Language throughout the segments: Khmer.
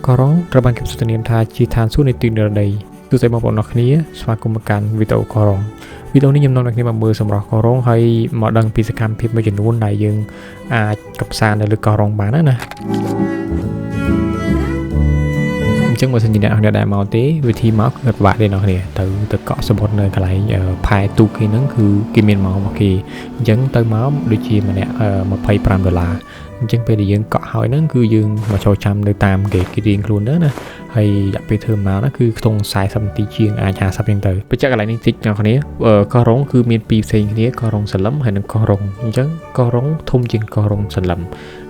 កោរ៉ុងត្រូវបានគេសន្ទនាថាជាឋានសួគ៌នៃទីនិរដីទោះតែបងប្អូនអរគ្នាស្វាគមន៍មកកាន់វីដេអូកោរ៉ុងវីដេអូនេះខ្ញុំនាំអ្នកគ្នាមកមើលសម្រស់កោរ៉ុងហើយមកដឹងពីសកម្មភាពមួយចំនួនដែលយើងអាចកម្សាន្តនៅលើកោរ៉ុងបានណាអញ្ចឹងបើសិនជាអ្នកនរដែរមកទេវិធីមកគឺពិបាកទេអ្នកគ្នាទៅកក់សមុទ្រនៅកន្លែងផែទូកគេហ្នឹងគឺគេមានមកគេអញ្ចឹងទៅមកដូចជាម្នាក់$25អញ្ចឹងពេលដែលយើងកក់ហើយហ្នឹងគឺយើងមកចូលចាំនៅតាមគេរៀងខ្លួនទៅណាហើយរយៈពេលធ្វើមកហ្នឹងគឺខ្ទង់40នាទីជាងអាច50អញ្ចឹងទៅបញ្ជាក់កន្លែងនេះតិចអ្នកគ្នាកោរ៉ុងគឺមានពីរផ្សេងគ្នាកោរ៉ុងសន្លឹមហើយនិងកោរ៉ុងអញ្ចឹងកោរ៉ុងធំជាងកោរ៉ុងសន្លឹម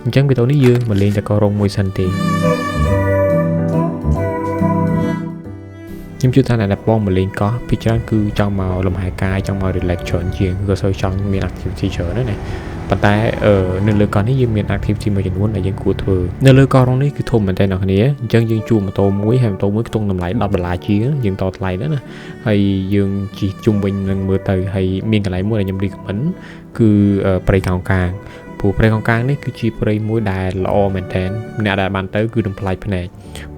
អញ្ចឹងវីដេអូនេះយើងមកលេងតែកោរ៉ុងមួយសិនទេខ្ញុំជឿថាអ្នកបងមកលេងកោះពីច្រើនគឺចង់មកលំហែកាយចង់មក relax ច្រើនជាងគឺសូវចង់មាន activity ច្រើនណាប៉ុន្តែនៅលើកោះនេះយើងមាន activity មួយចំនួនដែលយើងគួរធ្វើនៅលើកោះរងនេះគឺធំមែនតើអ្នកគ្នាអញ្ចឹងយើងជួលម៉ូតូមួយហើយម៉ូតូមួយខ្ទង់តម្លៃ$10ជាងយើងតថ្លៃដែរណាហើយយើងជិះជុំវិញនឹងមើលទៅហើយមានកន្លែងមួយដែលខ្ញុំ recommend គឺព្រៃកោងកាងព្រោះព្រៃកោងកាងនេះគឺជាព្រៃមួយដែលល្អមែនតើអ្នកដែលបានទៅគឺនឹងប្លែកភ្នែក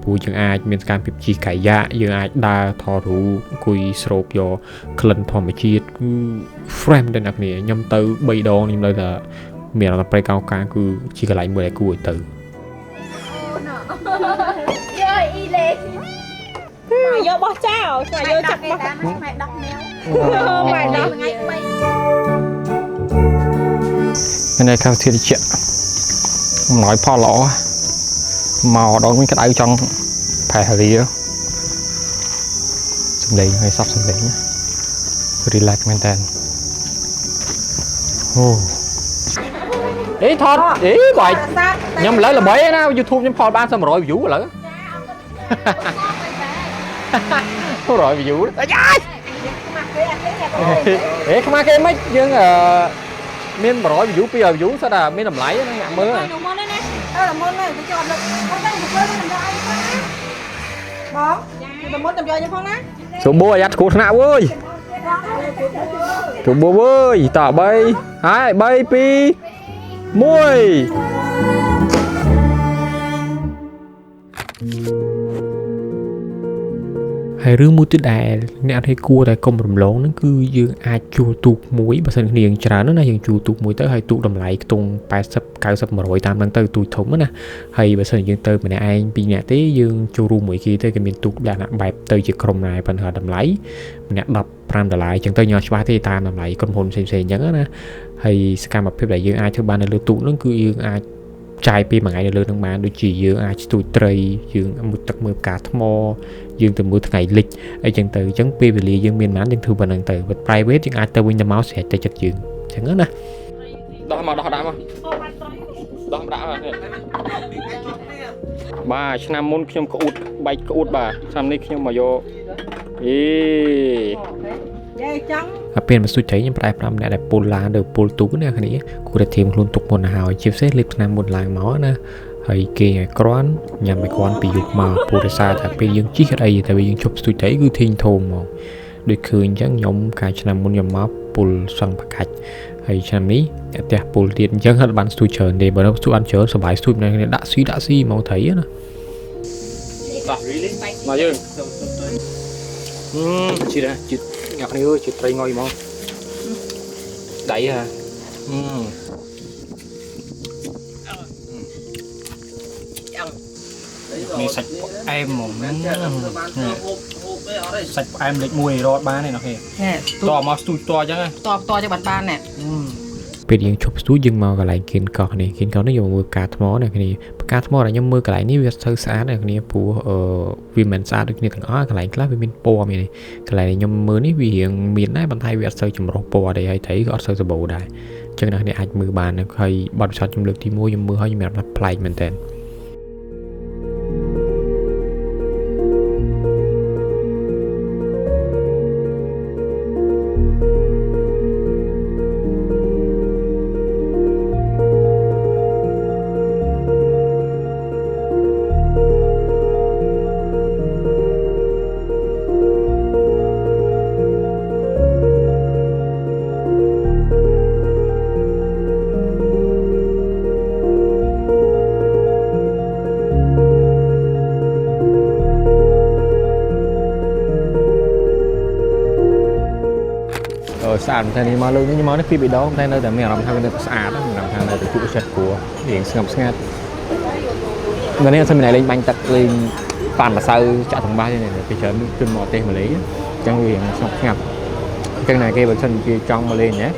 ព្រោះយើងអាចមានការពីជិះកាយ៉ាយើងអាចដើរថតរូបអង្គុយស្រូបយកក្លិនធម្មជាតិគឺ frame ដល់អ្នកគ្នាខ្ញុំទៅ3ដងខ្ញុំនៅតែមានអារម្មណ៍ព្រៃកោងកាងគឺជាកន្លែងមួយដែលគួរឲ្យទៅយកបោះចោលស្មាយកចាក់បោះម៉ែដោះនាវម៉ែដោះថ្ងៃ3នេះខាងធៀបជាអំណោយផលល្អមកដល់វិញក្តៅចង់ផែរីសំឡេងឲ្យសັບសំឡេង relax មែនតើអូអេថតអេបាយខ្ញុំឥឡូវល្បីណា YouTube ខ្ញុំផលបាន100 view ឥឡូវ100 view អាយ៉ាអេខ្មាស់គេមិនយើងមាន100 view 200 view ស្អាតតែមានតម្លៃណាអ្នកមើលហ្នឹងមុនណាមុនហ្នឹងទៅចុះអត់លឹកអត់ទៅធ្វើមិនយកអីផងណាបងមុនទៅយកខ្ញុំផងណាជួបបូអាយ៉ាត់ស្គូថ្នាក់អើយជួបបូអើយត3ហើយ3 2 1ហើយរឿងមួយទៀតដែលអ្នកអត់ឲ្យគួរតែកុំរំលងហ្នឹងគឺយើងអាចជួលទូកមួយបើសិនគ្នាយើងច្រើនណាយើងជួលទូកមួយទៅហើយទូកតម្លៃខ្ទង់80 90 100តាមហ្នឹងទៅទូកធំណាហើយបើសិនយើងទៅម្នាក់ឯង2នាក់ទេយើងចូលរួមមួយគេទៅគេមានទូកដាក់ណាបែបទៅជាក្រុមដែរប៉ុន្តែតម្លៃម្នាក់$15អញ្ចឹងទៅញ៉ាំច្បាស់ទេតាមតម្លៃក្រុមហ៊ុនផ្សេងៗអញ្ចឹងណាហើយសកម្មភាពដែលយើងអាចធ្វើបាននៅលើទូកហ្នឹងគឺយើងអាចចាយពេលមួយថ្ងៃនៅលើនឹងបានដូចជាយើងអាចស្ទូចត្រីយើងមុជទឹកមើលផ្កាថ្មយើងទៅមើលថ្ងៃលិចអីចឹងទៅអញ្ចឹងពេលវេលាយើងមានបានយើងធ្វើប៉ុណ្្នឹងទៅ private យើងអាចទៅវិញទៅមកស្រេចទៅចិត្តយើងអញ្ចឹងណាដោះមកដោះដាក់មកដោះដាក់មកបាទឆ្នាំមុនខ្ញុំក្អួតបែកក្អួតបាទឆ្នាំនេះខ្ញុំមកយកអេយាយចង់ពេលមកសុជ័យខ្ញុំប្រែ5អ្នកដែលពុលឡានទៅពុលទូកណាគ្នាគួរតែធៀមខ្លួនទុកមុនទៅហើយជាពិសេសលេបឆ្នាំមុនឡើងមកណាហើយគេឲ្យក្រាន់ញ៉ាំឲ្យក្រាន់ពីយប់មកពូរសារថាពេលយើងជិះអីតែពេលយើងជប់ស្ទូចទៅគឺធីងធំមកដូចឃើញអញ្ចឹងខ្ញុំកាលឆ្នាំមុនខ្ញុំមកពុលសង្ឃបកាច់ហើយឆ្នាំនេះតែផ្ទះពុលទៀតអញ្ចឹងហត់បានស្ទូចច្រើនទេបើស្ទូចអត់ច្រើនសบายស្ទូចនៅគ្នាដាក់ស៊ីមកត្រីណាមកយើងជិះណាជិះអ្នកនេះជិះត្រីងុយមកដៃហ่าនេះសាច់ផ្អែមហ្មងសាច់ផ្អែមលេខ1រត់បានទេអ្នកគេតមកស្ទូចតអញ្ចឹងតចឹងបានណែពេលយើងឈប់ស្ទូចយើងមកកន្លែងគៀនកោះនេះយកមើលផ្កាថ្មអ្នកគ្នាផ្កាថ្មដែលខ្ញុំមើលកន្លែងនេះវាស្ទើរស្អាតអ្នកគ្នាព្រោះវាមិនស្អាតដូចគ្នាទាំងអស់កន្លែងខ្លះវាមានពណ៌មានកន្លែងខ្ញុំមើលនេះវារៀងមានដែរប៉ុន្តែវាអត់សូវចម្រុះពណ៌ទេហើយត្រីក៏អត់សូវសម្បូរដែរអញ្ចឹងអ្នកគ្នាអាចមើលបានហើយបទពិសោធន៍ខ្ញុំលើកទី1ខ្ញុំមើលហើយខ្ញុំមានអារម្មណ៍ប្លែកមែនតើ ស្អាតតែនេះមកលើនេះមកនេះពីបេដងតែនៅតែមានអារម្មណ៍ថាវានៅស្អាតអារម្មណ៍ថានៅតែជក់ចិត្តគួររៀងស្ងប់ស្ងាត់នៅនេះអត់មានលេងបាញ់ទឹកលេងប៉ាន់ម្សៅចាក់ទាំងបាសទេពីច្រើនជន់មកទេសមកលេងអញ្ចឹងវារៀងស្ងប់ស្ងាត់អញ្ចឹងណាគេបើសិនជាចង់មកលេងណា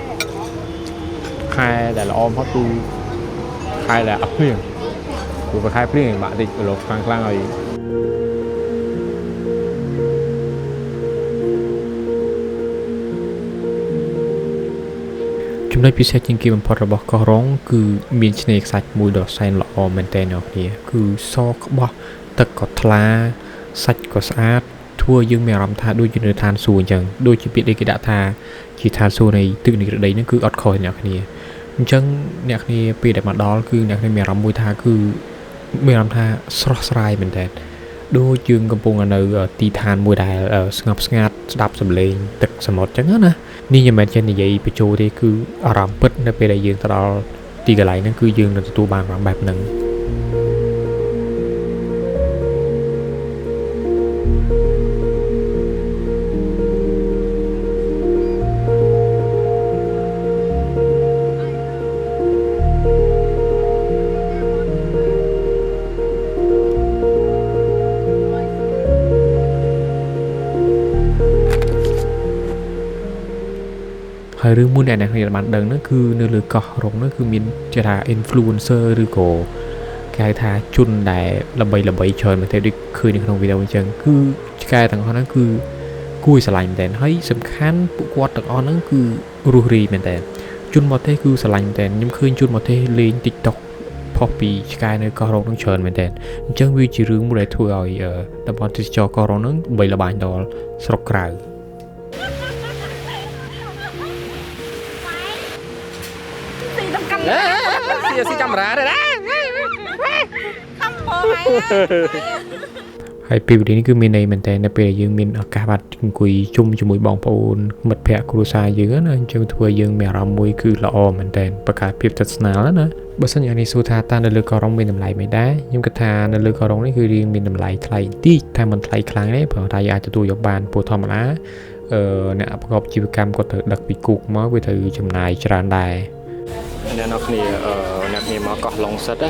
ខែដែលល្អបំផុតគឺខែដែលអត់ភ្លៀងព្រោះខែភ្លៀងបាក់តិចប្រឡូកខ្លាំងហើយចំណុចពិសេសជាងគេបំផុតរបស់កោះរ៉ុងគឺមានឆ្នេរខ្សាច់មួយដ៏សែនល្អមែនទែនអ្នកគ្នាគឺសក្បោះទឹកក៏ថ្លាសាច់ក៏ស្អាតធ្វើយើងមានអារម្មណ៍ថាដូចជានៅឋានសួគ៌អញ្ចឹងដូចជាពាក្យដែលគេដាក់ថាជាឋានសួគ៌នៃទឹកនិរដីហ្នឹងគឺអត់ខុសអ្នកគ្នាអញ្ចឹងអ្នកគ្នាពេលដែលមកដល់គឺអ្នកគ្នាមានអារម្មណ៍មួយថាគឺមានអារម្មណ៍ថាស្រស់ស្រាយមែនទែនដូចយើងកំពុងនៅទីឋានមួយដែលស្ងប់ស្ងាត់ស្ដាប់សំឡេងទឹកសមុទ្រអញ្ចឹងណានេះមិនមែនចេះនិយាយបញ្ចូលទេគឺអារម្មណ៍ពិតនៅពេលដែលយើងទៅដល់ទីកន្លែងហ្នឹងគឺយើងនឹងទទួលបានអារម្មណ៍បែបហ្នឹងហើយរឿងមួយដែលអ្នកគ្នាបានដឹងហ្នឹងគឺនៅលើកោះរ៉ុងហ្នឹងគឺមានជាថា influencer ឬក៏គេហៅថាជនដែលល្បីច្រើនមែនទេដូចឃើញនៅក្នុងវីដេអូអញ្ចឹងគឺឆ្កែទាំងអស់ហ្នឹងគឺគួរស្រឡាញ់មែនទែនហើយសំខាន់ពួកគាត់ទាំងអស់ហ្នឹងគឺរស់រីមែនទែនជនមកទេសគឺស្រឡាញ់មែនទែនខ្ញុំឃើញជនមកទេសលេង TikTok ផុសពីឆ្កែនៅកោះរ៉ុងហ្នឹងច្រើនមែនទែនអញ្ចឹងវាជារឿងមួយដែលធ្វើឲ្យតំបន់ទេសចរកោះរ៉ុងហ្នឹងបីល្បាញដល់ស្រុកក្រៅស៊ីកាមេរ៉ាទេណាខំបងហើយពេលវេលានេះគឺមានន័យមែនតើនៅពេលដែលយើងមានឱកាសបានអង្គុយជុំជាមួយបងប្អូនមិត្តភ័ក្តិគ្រួសារយើងណាអញ្ចឹងធ្វើយើងមានអារម្មណ៍មួយគឺល្អមែនតើបង្កើតភាពស្និទ្ធស្នាលណាបើសិនយ៉ាងនេះសួរថាតើនៅលើកោះរ៉ុងមានតម្លៃមិនដែរខ្ញុំគិតថានៅលើកោះរ៉ុងនេះគឺរៀងមានតម្លៃថ្លៃបន្តិចតែមិនថ្លៃខ្លាំងទេព្រោះតែយើងអាចទទួលយកបានព្រោះធម្មតាអ្នកប្រកបជីវកម្មគាត់ត្រូវដឹកពីគុកមកវាត្រូវចំណាយច្រើនដែរអ្នកគ្នាមកកោះឡុងសិត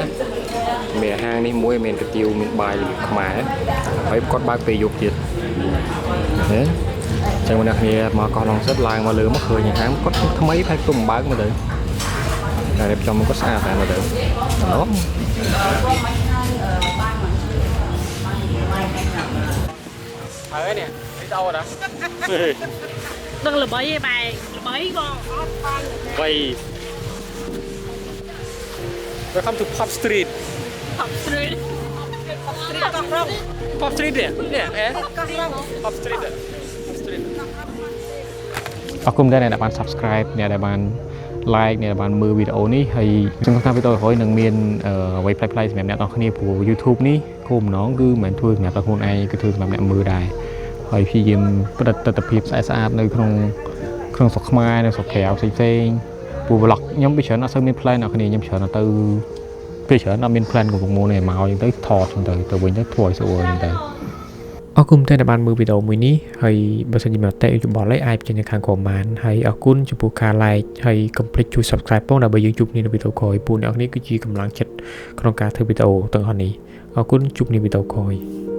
មានហាងនេះមួយមានកាទៀវមានបាយរបៀបខ្មែរហើយគាត់បើកពេលយប់ទៀតណាអញ្ចឹងអ្នកគ្នាមកកោះឡុងសិតឡើងមកលើមកឃើញហាងគាត់ថ្មីផែកទុំបើកមកទៅតែរៀបចំគាត់ស្អាតតែមកទៅណោះហើយនេះទីដោណាដឹងល្បីឯបែរល្បីបងអត់បានល្បី Welcome to Pop Street. Pop Street. Pop Street នេះPop Street អរគុណដែរអ្នកដែលបាន subscribe អ្នកដែលបាន like អ្នកដែលបានមើលវីដេអូនេះហើយខ្ញុំថាវីដេអូក្រោយនឹងមានអ្វីប្លែកៗសម្រាប់អ្នកនរគ្នាព្រោះ YouTube នេះគោលបំណងគឺមិនមែនធ្វើសម្រាប់តែខ្លួនឯងគឺធ្វើសម្រាប់អ្នកមើលដែរហើយព្យាយាមផ្តិតទិដ្ឋភាពស្អាតនៅក្នុងស្រុកខ្មែរនៅស្រុកក្រៅផ្សេងព្រោះ vlog ខ្ញុំពីច្រើនអត់សូវមាន plan អ្នកគ្នាខ្ញុំច្រើនទៅពីច្រើនអត់មាន plan កំពុងមកនេះមកអញ្ចឹងទៅថតទៅវិញទៅធ្វើឲ្យស្រួលអញ្ចឹងទៅអរគុណតែបានមើលវីដេអូមួយនេះហើយបើសិនជាមានអតិយោបល់អីអាចបញ្ចេញនៅខាង comment ហើយអរគុណចំពោះការ like ហើយកុំភ្លេចជួយ subscribe ផងដើម្បីយើងជួបគ្នានៅវីដេអូក្រោយពួកអ្នកនេះគឺជាកម្លាំងចិត្តក្នុងការធ្វើវីដេអូទាំងអស់នេះអរគុណជួបគ្នាវីដេអូក្រោយ